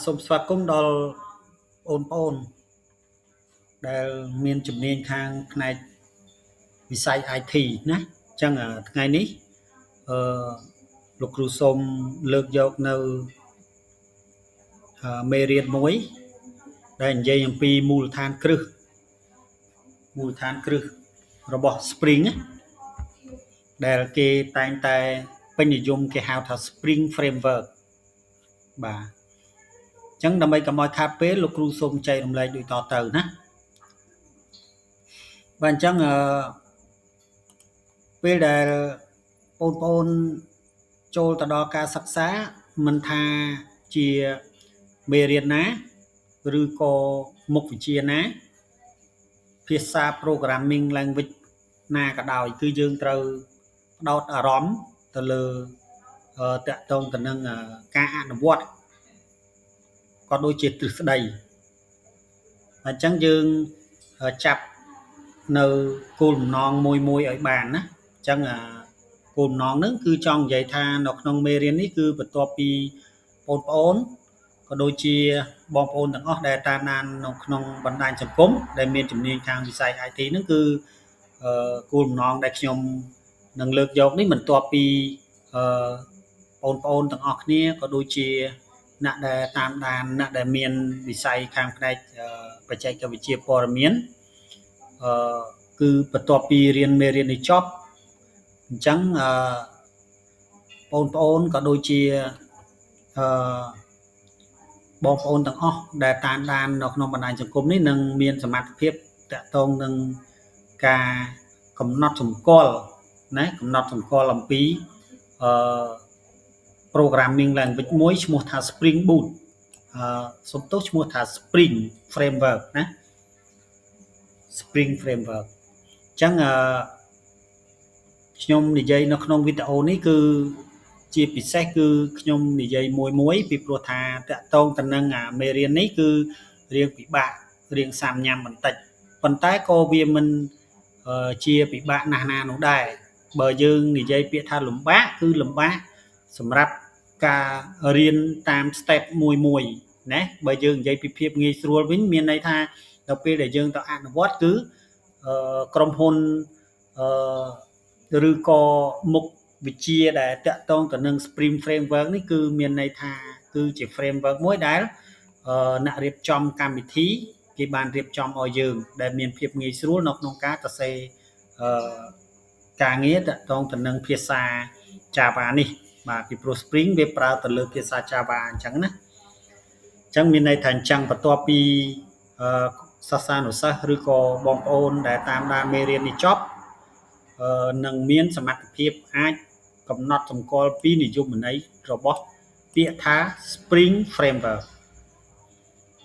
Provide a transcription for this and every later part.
សូមស្វាគមន៍ដល់បងប្អូនដែលមានជំនាញខាងផ្នែកវិស័យ IT ណាអញ្ចឹងថ្ងៃនេះលោកគ្រូសូមលើកយកនៅមេរៀនមួយដែលនិយាយអំពីមូលដ្ឋានគ្រឹះរបស់ Spring ដែលគេតែងតែពេញនិយមគេហៅថា Spring Framework បាទអញ្ចឹងដើម្បីកុំឲ្យខាតពេលលោកគ្រូសូមចែករំលែកដូចតទៅណាបាទអញ្ចឹងពេលដែលបងប្អូនចូលទៅដល់ការសិក្សាមិនថាជាមេរៀនណាឬក៏មុខវិជ្ជាណាភាសា programming language ណាក៏ដោយគឺយើងត្រូវផ្ដោតអារម្មណ៍ទៅលើតាក់ទងទៅនឹងការអនុវត្តក៏ដូចជាទ្រឹស្ដីអញ្ចឹងយើងចាប់នៅគោលបំណងមួយឲ្យបានណាអញ្ចឹងគោលបំណងហ្នឹងគឺចង់និយាយថានៅក្នុងមេរៀននេះគឺបន្ទាប់ពីបងប្អូនក៏ដូចជាបងប្អូនទាំងអស់ដែលតាមដាននៅក្នុងបណ្ដាញសង្គមដែលមានជំនាញខាងវិស័យ IT ហ្នឹងគឺគោលបំណងដែលខ្ញុំនឹងលើកយកនេះបន្ទាប់ពីបងប្អូនទាំងអស់គ្នាក៏ដូចជាអ្នកដែលតាមដានអ្នកដែលមានវិស័យខាងផ្នែកបច្ចេកវិទ្យាព័ត៌មានគឺបន្ទាប់ពីរៀនមេរៀននេះចប់អញ្ចឹងបងប្អូនក៏ដូចជាបងប្អូនទាំងអស់ដែលតាមដាននៅក្នុងបណ្ដាញសង្គមនេះនឹងមានសមត្ថភាពតាក់ទងនឹងការកំណត់សម្គាល់ណាកំណត់សម្គាល់អំពីprogramming language មួយឈ្មោះថា Spring Boot សំទោសឈ្មោះថា Spring Framework ណា Spring Framework អញ្ចឹងខ្ញុំនិយាយនៅក្នុងវីដេអូនេះគឺជាពិសេសគឺខ្ញុំនិយាយមួយពីព្រោះថាតាក់ទងទៅនឹងមេរៀននេះគឺរៀងពិបាករៀងសាមញ៉ាំបន្តិចប៉ុន្តែក៏វាមិនជាពិបាកណាស់ណានោះដែរបើយើងនិយាយពាក្យថាលំបាកគឺលំបាកសម្រាប់ការរៀនតាម step មួយណាបើយើងនិយាយពីភាពងាយស្រួលវិញមានន័យថាដល់ពេលដែលយើងទៅអនុវត្តគឺក្រុមហ៊ុនឬក៏មុខវិជ្ជាដែលតាក់ទងទៅនឹង Spring Framework នេះគឺមានន័យថាគឺជា framework មួយដែលអ្នករៀបចំកម្មវិធីគេបានរៀបចំឲ្យយើងដែលមានភាពងាយស្រួលនៅក្នុងការសរសេរការងារតាក់ទងទៅនឹងភាសា Java នេះបាទពីព្រោះ Spring វាប្រើទៅលើភាសា Java អញ្ចឹងណាអញ្ចឹងមានន័យថាអញ្ចឹងបន្ទាប់ពីសិស្សានុសិស្សឬក៏បងប្អូនដែលតាមដានមេរៀននេះចប់នឹងមានសមត្ថភាពអាចកំណត់សម្គាល់ពីនិយមន័យរបស់ពាក្យថា Spring Framework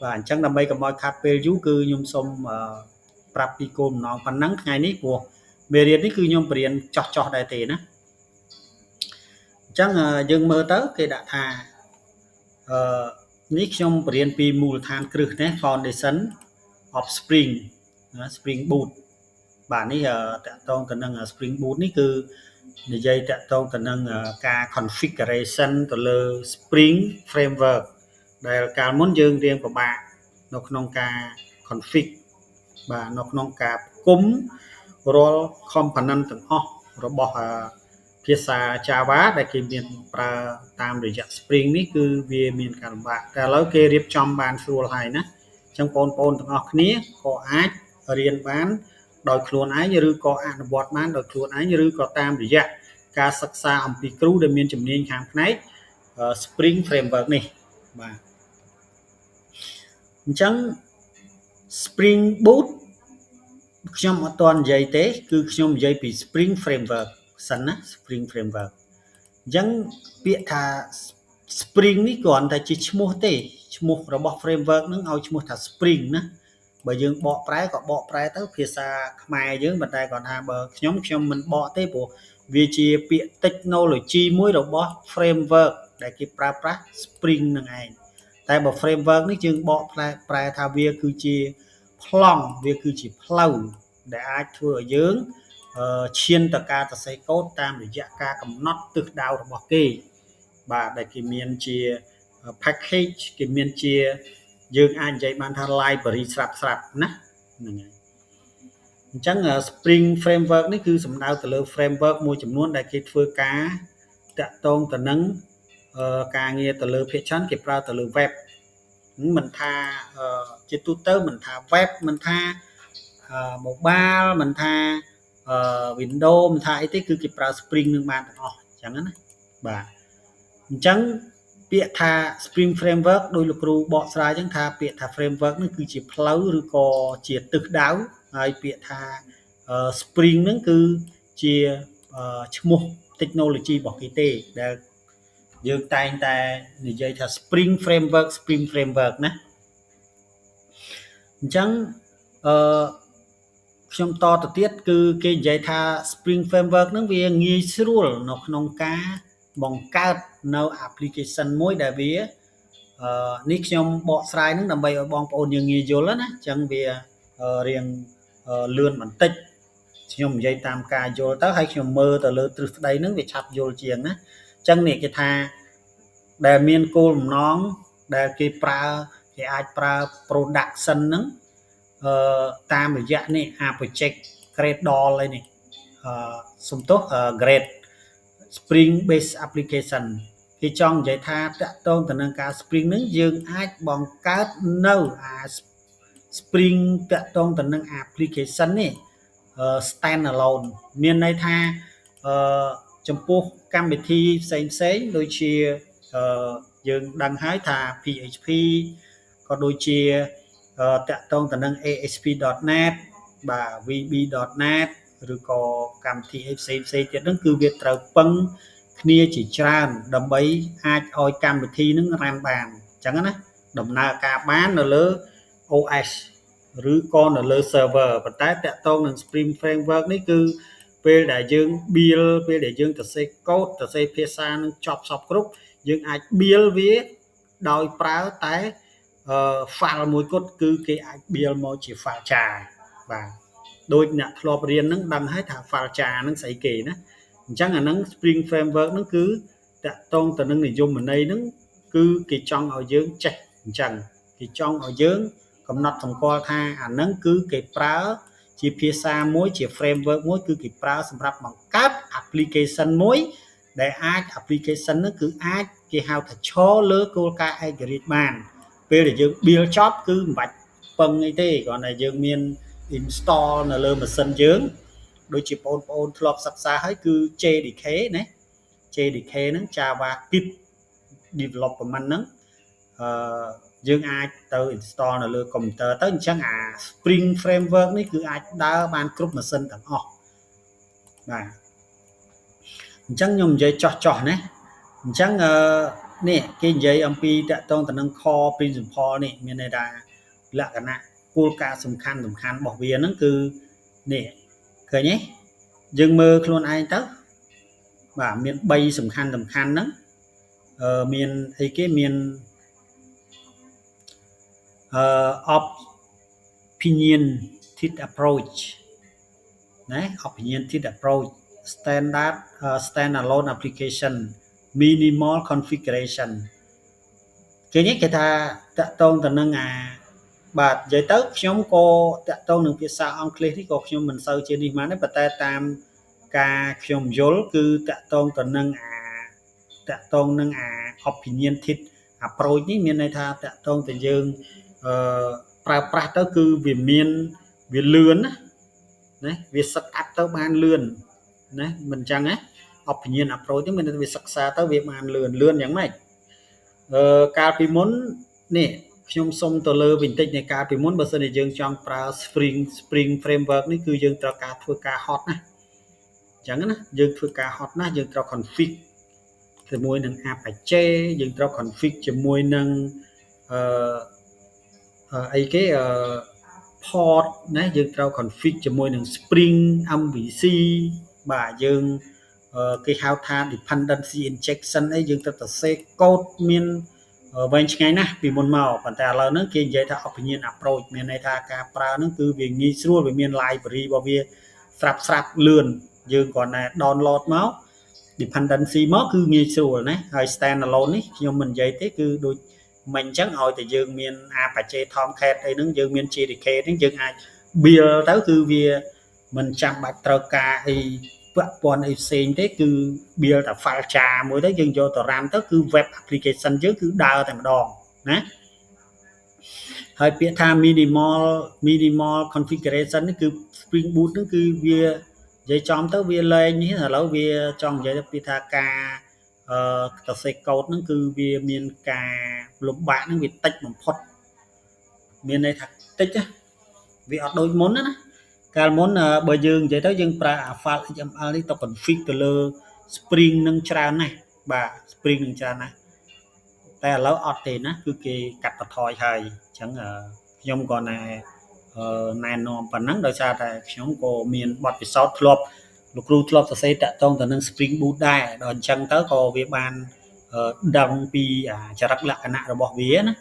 បាទអញ្ចឹងដើម្បីកុំឲ្យខាត់ពេលយូរគឺខ្ញុំសូមប្រាប់ពីគោលបំណងប៉ុណ្ណឹងថ្ងៃនេះព្រោះមេរៀននេះគឺខ្ញុំបរៀនចោះដែរទេណាអញ្ចឹងយើងមើលទៅគេដាក់ថានេះខ្ញុំបរៀនពីមូលដ្ឋានគ្រឹះណា Foundation of Spring Spring Boot បាទនេះតកតងទៅនឹង Spring Boot នេះគឺនិយាយតកតងទៅនឹងការ configuration ទៅលើ Spring Framework ដែលកាលមុនយើងរៀនពិបាកនៅក្នុងការ config បាទនៅក្នុងការផ្គុំរាល់ component ទាំងអស់របស់ភាសា Java ដែលគេមានប្រើតាមរយៈ Spring នេះគឺវាមានការលំបាកតែឥឡូវគេរៀបចំបានស្រួលហើយណាអញ្ចឹងបងប្អូនទាំងអស់គ្នាក៏អាចរៀនបានដោយខ្លួនឯងឬក៏អនុវត្តបានដោយខ្លួនឯងឬក៏តាមរយៈការសិក្សាអំពីគ្រូដែលមានជំនាញខាងផ្នែក Spring Framework នេះបាទអញ្ចឹង Spring Boot ខ្ញុំអត់ទាន់និយាយទេគឺខ្ញុំនិយាយពី Spring Framework សិនណា Spring Framework អញ្ចឹងពាក្យថា Spring នេះគ្រាន់តែជាឈ្មោះទេឈ្មោះរបស់ Framework ហ្នឹងឲ្យឈ្មោះថា Spring ណាបើយើងបកប្រែក៏បកប្រែទៅភាសាខ្មែរយើងប៉ុន្តែគាត់ថាបើខ្ញុំមិនបកទេព្រោះវាជាពាក្យ technology មួយរបស់ framework ដែលគេប្រើប្រាស់ Spring នឹងឯងតែបើ framework នេះយើងបកប្រែថាវាគឺជាប្លង់វាគឺជាផ្លូវដែលអាចធ្វើឲ្យយើងឈានទៅការសរសេរកូដតាមរយៈការកំណត់ទិសដៅរបស់គេបាទដែលគេមានជា package គេមានជាយើងអាចនិយាយបានថា library ស្រាប់ណាហ្នឹងហើយអញ្ចឹង Spring Framework នេះគឺសំដៅទៅលើ framework មួយចំនួនដែលគេធ្វើការតាក់ទងទៅនឹងការងារទៅលើភាគច្រើនគេប្រើទៅលើ web មិនថាជាទូទៅមិនថា web មិនថា mobile មិនថា Windows មិនថាអីទេគឺគេប្រើ Spring នឹងបានទាំងអស់អញ្ចឹងណាបាទអញ្ចឹងពាក្យថា Spring Framework ដោយលោកគ្រូបកស្រាយអញ្ចឹងថាពាក្យថា framework នេះគឺជាផ្លូវឬក៏ជាទិសដៅហើយពាក្យថា Spring ហ្នឹងគឺជាឈ្មោះ technology របស់គេទេដែលយើងតែងតែនិយាយថា Spring Framework ណាអញ្ចឹងខ្ញុំតទៅទៀតគឺគេនិយាយថា Spring Framework ហ្នឹងវាងាយស្រួលនៅក្នុងការបង្កើតនៅ application មួយដែលវានេះខ្ញុំបកស្រាយហ្នឹងដើម្បីឲ្យបងប្អូនយើងងាយយល់ណាអញ្ចឹងវារៀងលឿនបន្តិចខ្ញុំនិយាយតាមការយល់ទៅហើយខ្ញុំមើលទៅលើទ្រឹស្ដីហ្នឹងវាឆាប់យល់ជាងណាអញ្ចឹងនេះគេថាដែលមានគោលបំណងដែលគេអាចប្រើ production ហ្នឹងតាមរយៈនេះ project Gradle ឯនេះសំទោស Grade Spring Based Application គេចង់និយាយថាតកតងទៅនឹងការ Spring ហ្នឹងយើងអាចបង្កើតនៅSpring តកតងទៅនឹង application នេះstand alone មានន័យថាចំពោះកម្មវិធីផ្សេងដូចជាយើងដឹងហើយថា PHP ក៏ដូចជាតកតងទៅនឹង ASP.NET បាទ VB.NET ឬក៏កម្មវិធីផ្សេងទៀតហ្នឹងគឺវាត្រូវពឹងគ្នាជាច្រើនដើម្បីអាចឲ្យកម្មវិធីហ្នឹងរ៉ាំបានអញ្ចឹងណាដំណើរការបាននៅលើ OS ឬក៏នៅលើ server ប៉ុន្តែតកតងនឹង Spring Framework នេះគឺពេលដែលយើង build ពេលដែលយើងសរសេរ code សរសេរភាសានឹងចប់សពគ្រប់យើងអាច build វាដោយប្រើតែ file មួយគត់គឺគេអាច build មកជា file jar បាទដូចអ្នកធ្លាប់រៀនហ្នឹងដឹងហើយថា file jar ហ្នឹងស្អីគេណាអញ្ចឹងអាហ្នឹង Spring Framework ហ្នឹងគឺតកតងទៅនឹងនិយមន័យហ្នឹងគឺគេចង់ឲ្យយើងចេះអញ្ចឹងគេចង់ឲ្យយើងកំណត់សម្គាល់ថាអាហ្នឹងគឺគេប្រើជាភាសាមួយជា framework មួយគឺគេប្រើសម្រាប់បង្កើត application មួយដែលអាច application ហ្នឹងគឺអាចគេហៅថាឈរលើគោលការណ៍ឯករាជ្យបានពេលដែលយើង build ចប់គឺមិនបាច់ពឹងអីទេគ្រាន់តែយើងមាន install នៅលើម៉ាស៊ីនយើងដូចជាបងប្អូនធ្លាប់សិក្សាហើយគឺ JDK ណា JDK ហ្នឹង JavaScript development ហ្នឹងយើងអាចទៅ install នៅលើ computer ទៅអញ្ចឹងអា Spring Framework នេះគឺអាចដើរបានគ្រប់ម៉ាស៊ីនទាំងអស់បាទអញ្ចឹងខ្ញុំនិយាយចោះណាអញ្ចឹងនេះគេនិយាយអំពីតកតងទៅនឹង core principle នេះមានន័យថាលក្ខណៈគោលការណ៍សំខាន់របស់វាហ្នឹងគឺនេះឃើញទេយើងមើលខ្លួនឯងទៅបាទមាន3សំខាន់ហ្នឹងមានអីគេមានopinionated approach ណា opinionated approach standalone application minimal configuration គេនេះគេថាតកតងទៅនឹងបាទនិយាយទៅខ្ញុំក៏តកតងនឹងភាសាអង់គ្លេសនេះក៏ខ្ញុំមិនសូវជានេះមកទេប៉ុន្តែតាមការខ្ញុំយល់គឺតកតងទៅនឹងopinionated approach នេះមានន័យថាតកតងទៅយើងប្រើប្រាស់ទៅគឺវាលឿនណាវា set up ទៅបានលឿនណាមិនអញ្ចឹងណា opinion approach នេះមានន័យថាវាសិក្សាទៅវាបានលឿនយ៉ាងម៉េចកាលពីមុននេះខ្ញុំសុំទៅលើវិញតិចនៃកាលពីមុនបើសិនជាយើងចង់ប្រើ Spring Framework នេះគឺយើងត្រូវការធ្វើការ hot ណាអញ្ចឹងណាយើងធ្វើការ hot ណាយើងត្រូវ config ជាមួយនឹង Apache យើងត្រូវ config ជាមួយនឹងអីគេport ណាយើងត្រូវ config ជាមួយនឹង Spring MVC បាទយើងគេហៅថា dependency injection អីយើងត្រូវទៅសេកកូដមានវែងឆ្ងាយណាស់ពីមុនមកប៉ុន្តែឥឡូវហ្នឹងគេនិយាយថា opinion approach មានន័យថាការប្រើហ្នឹងគឺវាងាយស្រួលវាមាន library របស់វាស្រាប់លឿនយើងគ្រាន់តែ download មក dependency មកគឺងាយស្រួលណាហើយ stand alone នេះខ្ញុំមិននិយាយទេគឺដូចមិនអញ្ចឹងឲ្យតែយើងមាន Apache Tomcat អីហ្នឹងយើងមាន JDK ហ្នឹងយើងអាច build ទៅគឺវាមិនចាំបាច់ត្រូវការអីពាក់ព័ន្ធអីផ្សេងទេគឺ build តែ file jar មួយទៅយើងយកទៅ run ទៅគឺ web application យើងគឺដើរតែម្ដងណាហើយពាក្យថា minimal configuration នេះគឺ Spring Boot ហ្នឹងគឺវានិយាយចំទៅវាលែងនេះឥឡូវវាចង់និយាយទៅពីថាការសរសេរកូដហ្នឹងគឺវាមានការលំបាកហ្នឹងវាតិចបំផុតមានន័យថាតិចវាអត់ដូចមុនណាកាលមុនបើយើងនិយាយទៅយើងប្រើ file XML នេះទៅ config ទៅលើ Spring នឹងច្រើនណាស់បាទ Spring នឹងច្រើនណាស់តែឥឡូវអត់ទេណាគឺគេកាត់បន្ថយហើយអញ្ចឹងខ្ញុំក៏ណែនាំប៉ុណ្ណឹងដោយសារតែខ្ញុំក៏មានបទពិសោធន៍ធ្លាប់លោកគ្រូធ្លាប់សរសេរតាក់ទងទៅនឹង Spring Boot ដែរដល់អញ្ចឹងទៅក៏វាបានដឹងពីចរិតលក្ខណៈរបស់វាណា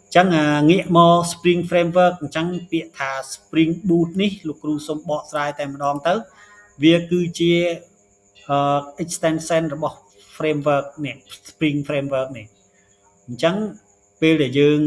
អញ្ចឹងងាកមក Spring Framework អញ្ចឹងពាក្យថា Spring Boot នេះលោកគ្រូសូមបកស្រាយតែម្ដងទៅវាគឺជា extension របស់ framework នេះ Spring Framework នេះអញ្ចឹងពេលដែលយើង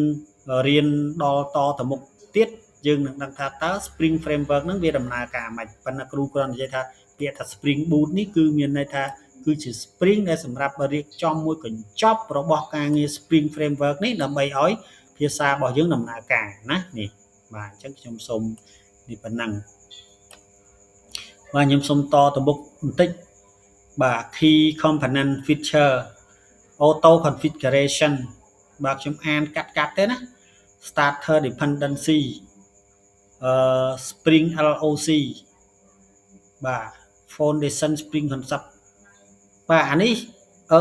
រៀនដល់តទៅមុខទៀតយើងនឹងដឹងថាតើ Spring Framework ហ្នឹងវាដំណើរការម៉េចប៉ុន្តែគ្រូគ្រាន់តែនិយាយថាពាក្យថា Spring Boot នេះគឺមានន័យថាគឺជា Spring ដែលសម្រាប់រៀបចំមួយកញ្ចប់របស់ការងារ Spring Framework នេះដើម្បីឲ្យភាសារបស់យើងដំណើរការណានេះបាទអញ្ចឹងខ្ញុំសូមនេះប៉ុណ្ណឹងបាទខ្ញុំសូមតទៅមុខបន្តិចបាទ Key Component Feature Auto Configuration បាទខ្ញុំអានកាត់ទេណា Starter Dependency Spring LOC បាទ Foundation Spring Concept បាទអានេះ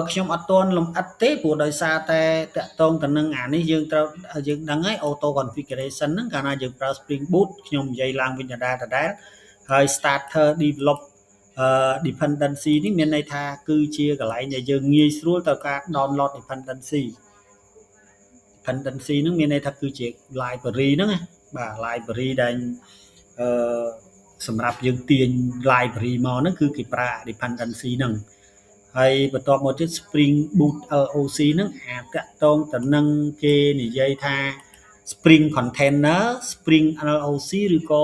ខ្ញុំអត់ទាន់លំអិតទេព្រោះដោយសារតែតកតងទៅនឹងអានេះយើងត្រូវយើងដឹងហើយ Auto Configuration ហ្នឹងកាលណាយើងប្រើ Spring Boot ខ្ញុំនិយាយឡើងវិញដដែលហើយ Starter Develop dependency នេះមានន័យថាគឺជាកន្លែងដែលយើងងាយស្រួលទៅការ download dependency ហ្នឹងមានន័យថាគឺជា library ហ្នឹងណាបាទ library ដែលសម្រាប់យើងទាញ library មកហ្នឹងគឺគេប្រើ dependency ហ្នឹងហើយបន្ទាប់មកទៀត Spring Boot LOC ហ្នឹងអាចតកតងទៅនឹងគេនិយាយថា Spring Container Spring LOC ឬក៏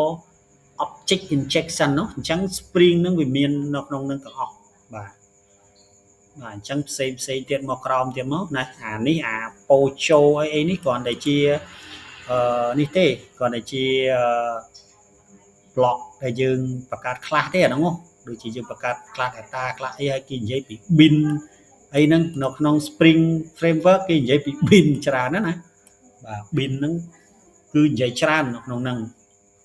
Object Injection នោះអញ្ចឹង Spring ហ្នឹងវាមាននៅក្នុងហ្នឹងទាំងអស់បាទអញ្ចឹងផ្សេងទៀតមកក្រោមទៀតមកណាអានេះអា Pocho អីនេះគ្រាន់តែជានេះទេគ្រាន់តែជា block ដែលយើងបង្កើតខ្លះទេអាហ្នឹងដូចជាយើងបង្កើតខ្លះ data ខ្លះអីហើយគេនិយាយពី bin អីហ្នឹងនៅក្នុង Spring Framework គេនិយាយពី bin ច្រើនណាបាទ bin ហ្នឹងគឺនិយាយច្រើននៅក្នុងហ្នឹង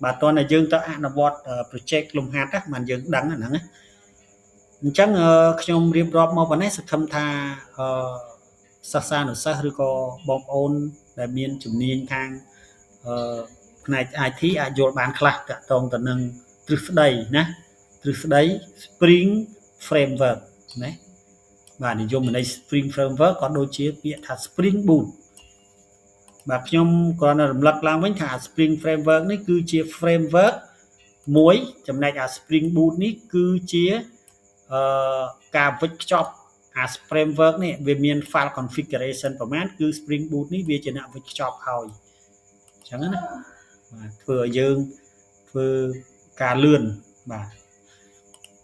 បាទតោះតែយើងទៅអនុវត្ត project លំហាត់ណាបានយើងដឹងហ្នឹងណាអញ្ចឹងខ្ញុំរៀបរាប់មកប៉ុណ្ណេះសង្ឃឹមថាសិស្សានុសិស្សឬក៏បងប្អូនដែលមានជំនាញខាងផ្នែក IT អាចយល់បានខ្លះតាក់ទងទៅនឹងទ្រឹស្ដីណាទ្រឹស្ដី Spring Framework ណាបាទនិយមន័យ Spring Framework ក៏ដូចជាពាក្យថា Spring Boot បាទខ្ញុំគ្រាន់តែរំលឹកឡើងវិញថា Spring Framework នេះគឺជា framework មួយចំណែកអា Spring Boot នេះគឺជាការវិចខ្ចប់អា framework នេះវាមាន file configuration ប្រមាណគឺ Spring Boot នេះវាជាអ្នកវិចខ្ចប់ហើយអញ្ចឹងណាបាទធ្វើឲ្យយើងធ្វើការលឿនបាទ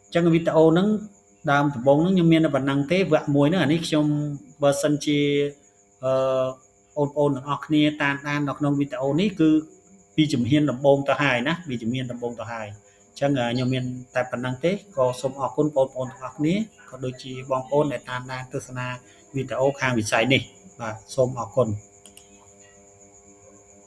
អញ្ចឹងវីដេអូហ្នឹងដើមដំបូងហ្នឹងខ្ញុំមានតែប៉ុណ្ណឹងទេវគ្គ1ហ្នឹងអានេះខ្ញុំបើសិនជាបងប្អូនទាំងអស់គ្នាតាមដាននៅក្នុងវីដេអូនេះគឺពីជំហានដំបូងទៅហើយណាពីជំហានដំបូងទៅហើយអញ្ចឹងខ្ញុំមានតែប៉ុណ្្នឹងទេក៏សូមអរគុណបងប្អូនទាំងអស់គ្នាក៏ដូចជាបងប្អូនដែលតាមដានទស្សនាវីដេអូខាងវិស័យនេះបាទសូមអរគុណ